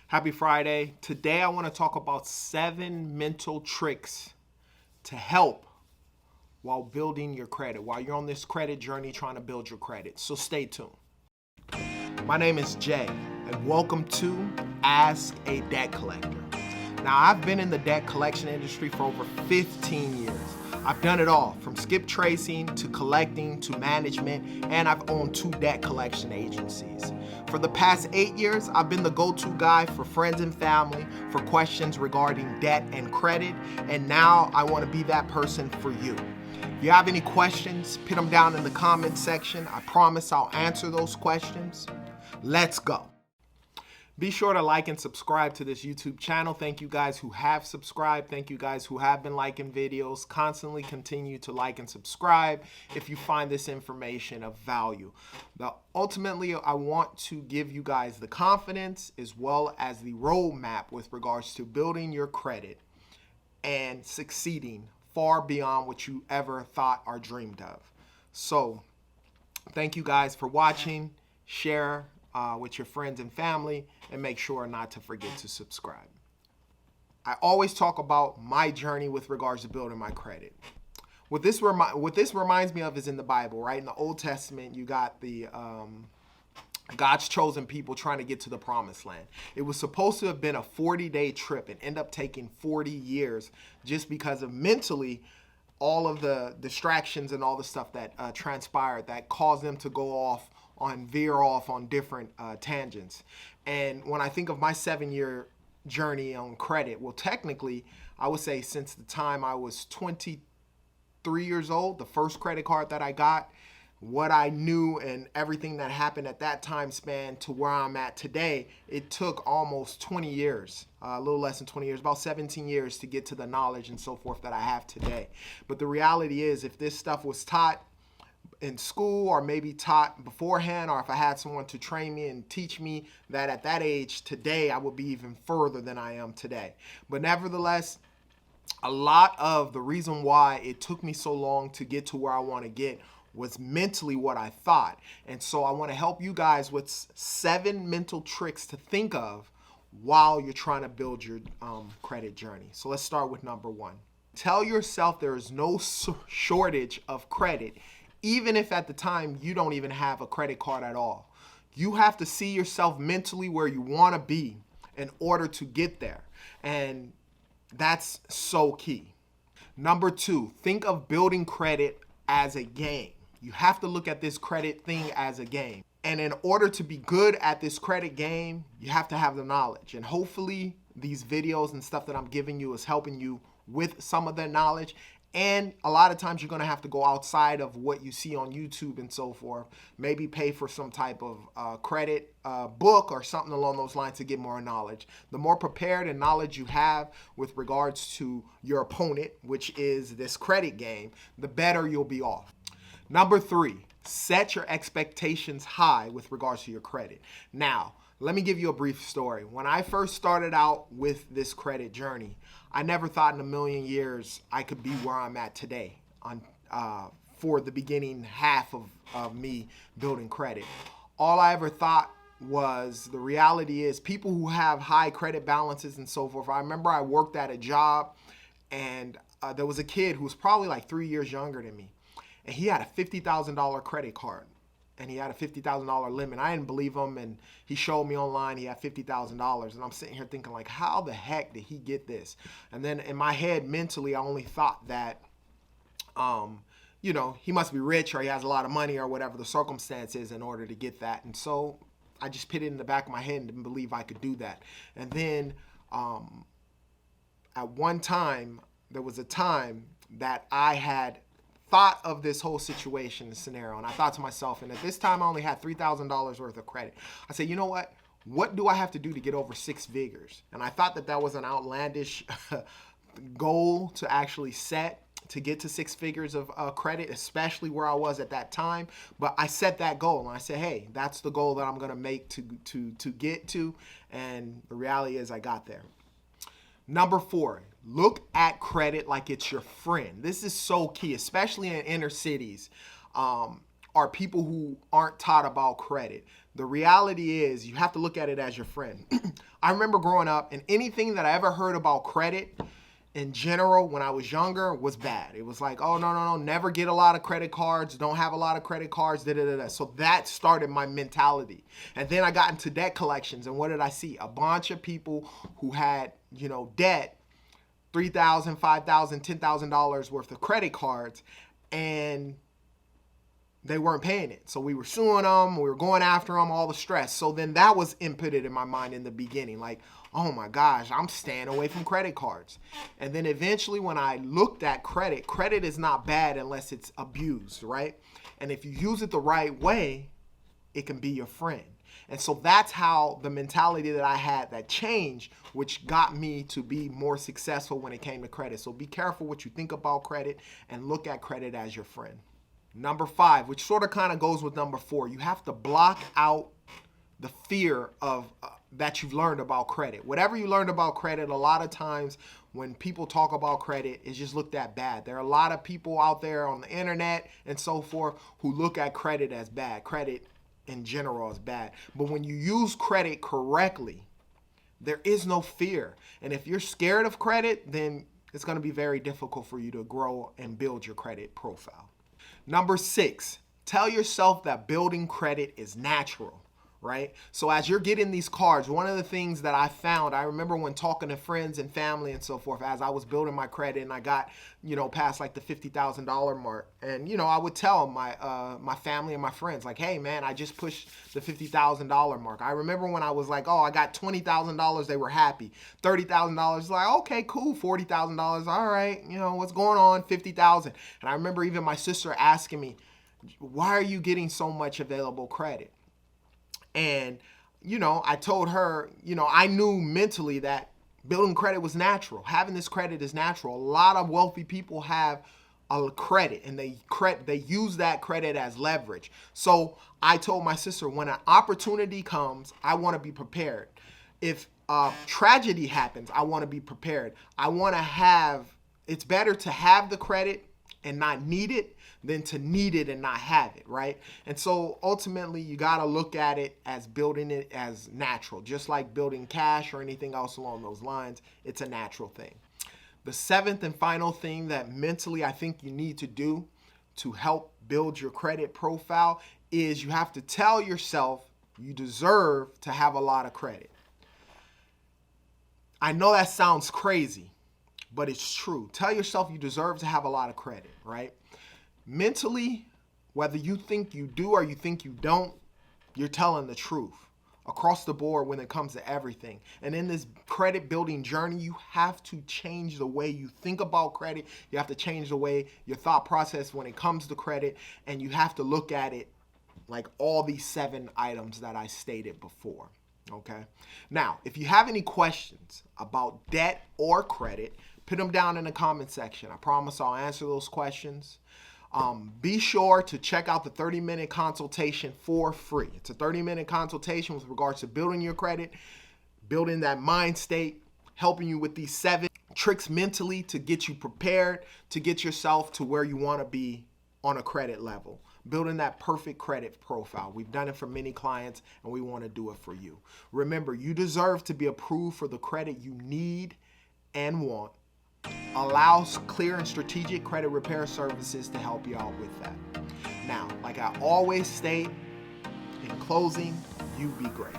Happy Friday. Today I want to talk about 7 mental tricks to help while building your credit, while you're on this credit journey trying to build your credit. So stay tuned. My name is Jay, and welcome to Ask a Debt Collector. Now, I've been in the debt collection industry for over 15 years. I've done it all, from skip tracing to collecting to management, and I've owned 2 debt collection agencies. For the past 8 years, I've been the go-to guy for friends and family for questions regarding debt and credit, and now I want to be that person for you. If you have any questions, put them down in the comment section. I promise I'll answer those questions. Let's go. Be sure to like and subscribe to this YouTube channel. Thank you guys who have subscribed. Thank you guys who have been liking videos. Constantly continue to like and subscribe if you find this information of value. Now, ultimately, I want to give you guys the confidence as well as the roadmap with regards to building your credit and succeeding far beyond what you ever thought or dreamed of. So, thank you guys for watching. Share with your friends and family, and make sure not to forget to subscribe. I always talk about my journey with regards to building my credit. What this reminds me of is in the Bible, right? In the Old Testament, you got the God's chosen people trying to get to the promised land. It was supposed to have been a 40-day trip and end up taking 40 years just because of mentally all of the distractions and all the stuff that transpired that caused them to veer off on different tangents. And when I think of my 7-year journey on credit, well, technically, I would say since the time I was 23 years old, the first credit card that I got, what I knew and everything that happened at that time span to where I'm at today, it took almost 20 years, a little less than 20 years, about 17 years to get to the knowledge and so forth that I have today. But the reality is, if this stuff was taught in school or maybe taught beforehand, or if I had someone to train me and teach me that at that age today, I would be even further than I am today. But nevertheless, a lot of the reason why it took me so long to get to where I want to get was mentally what I thought. And so I want to help you guys with 7 mental tricks to think of while you're trying to build your credit journey. So let's start with number 1. Tell yourself there is no shortage of credit, even if at the time you don't even have a credit card at all. You have to see yourself mentally where you want to be in order to get there. And that's so key. Number 2, think of building credit as a game. You have to look at this credit thing as a game. And in order to be good at this credit game, you have to have the knowledge. And hopefully these videos and stuff that I'm giving you is helping you with some of that knowledge. And a lot of times you're going to have to go outside of what you see on YouTube and so forth. Maybe pay for some type of credit book or something along those lines to get more knowledge. The more prepared and knowledge you have with regards to your opponent, which is this credit game, the better you'll be off. Number 3, set your expectations high with regards to your credit. Now, let me give you a brief story. When I first started out with this credit journey, I never thought in a million years I could be where I'm at today for the beginning half of me building credit. All I ever thought was, the reality is, people who have high credit balances and so forth. I remember I worked at a job, and there was a kid who was probably like 3 years younger than me, and he had a $50,000 credit card. And he had a $50,000 limit. I didn't believe him, and he showed me online he had $50,000. And I'm sitting here thinking, like, how the heck did he get this? And then in my head, mentally, I only thought that, he must be rich, or he has a lot of money, or whatever the circumstance is in order to get that. And so I just put it in the back of my head and didn't believe I could do that. And then at one time, there was a time that I had thought of this whole situation and scenario, and I thought to myself, and at this time I only had $3,000 worth of credit. I said, you know what? What do I have to do to get over 6 figures? And I thought that was an outlandish goal to actually set, to get to 6 figures of credit, especially where I was at that time. But I set that goal, and I said, hey, that's the goal that I'm going to make to get to. And the reality is I got there. Number 4, look at credit like it's your friend. This is so key, especially in inner cities. are people who aren't taught about credit. The reality is you have to look at it as your friend. I remember growing up, and anything that I ever heard about credit in general when I was younger was bad. It was like, oh, no, never get a lot of credit cards, don't have a lot of credit cards, da. So that started my mentality. And then I got into debt collections, and what did I see? A bunch of people who had, debt, $3,000, $5,000, $10,000 worth of credit cards, and they weren't paying it. So we were suing them, we were going after them, all the stress. So then that was inputted in my mind in the beginning, like, oh my gosh, I'm staying away from credit cards. And then eventually when I looked at credit, credit is not bad unless it's abused, right? And if you use it the right way, it can be your friend. And so that's how the mentality that I had that changed, which got me to be more successful when it came to credit. So be careful what you think about credit and look at credit as your friend. Number 5, which sort of kind of goes with number 4, you have to block out the fear of that you've learned about credit. Whatever you learned about credit, a lot of times when people talk about credit, it's just looked at bad. There are a lot of people out there on the internet and so forth who look at credit as bad. Credit in general is bad. But when you use credit correctly, there is no fear. And if you're scared of credit, then it's going to be very difficult for you to grow and build your credit profile. Number 6, tell yourself that building credit is natural, right? So as you're getting these cards, one of the things that I found, I remember when talking to friends and family and so forth, as I was building my credit and I got, past like the $50,000 mark. And, I would tell my family and my friends like, hey man, I just pushed the $50,000 mark. I remember when I was like, oh, I got $20,000, they were happy. $30,000, like, okay, cool. $40,000, all right. What's going on? $50,000. And I remember even my sister asking me, why are you getting so much available credit? And, I told her, I knew mentally that building credit was natural. Having this credit is natural. A lot of wealthy people have a credit, and they use that credit as leverage. So I told my sister, when an opportunity comes, I want to be prepared. If tragedy happens, I want to be prepared. It's better to have the credit and not need it than to need it and not have it, right? And so ultimately you got to look at it as building it as natural, just like building cash or anything else along those lines. It's a natural thing. The 7th and final thing that mentally I think you need to do to help build your credit profile is you have to tell yourself you deserve to have a lot of credit. I know that sounds crazy, but it's true. Tell yourself you deserve to have a lot of credit, right? Mentally, whether you think you do or you think you don't, you're telling the truth across the board when it comes to everything. And in this credit building journey, you have to change the way you think about credit. You have to change the way your thought process when it comes to credit, and you have to look at it like all these 7 items that I stated before. Okay. Now, if you have any questions about debt or credit, put them down in the comment section. I promise I'll answer those questions. Be sure to check out the 30-minute consultation for free. It's a 30-minute consultation with regards to building your credit, building that mind state, helping you with these 7 tricks mentally to get you prepared to get yourself to where you want to be on a credit level. Building that perfect credit profile. We've done it for many clients, and we want to do it for you. Remember, you deserve to be approved for the credit you need and want. Allows clear and strategic credit repair services to help you out with that. Now, like I always state, in closing, you be great.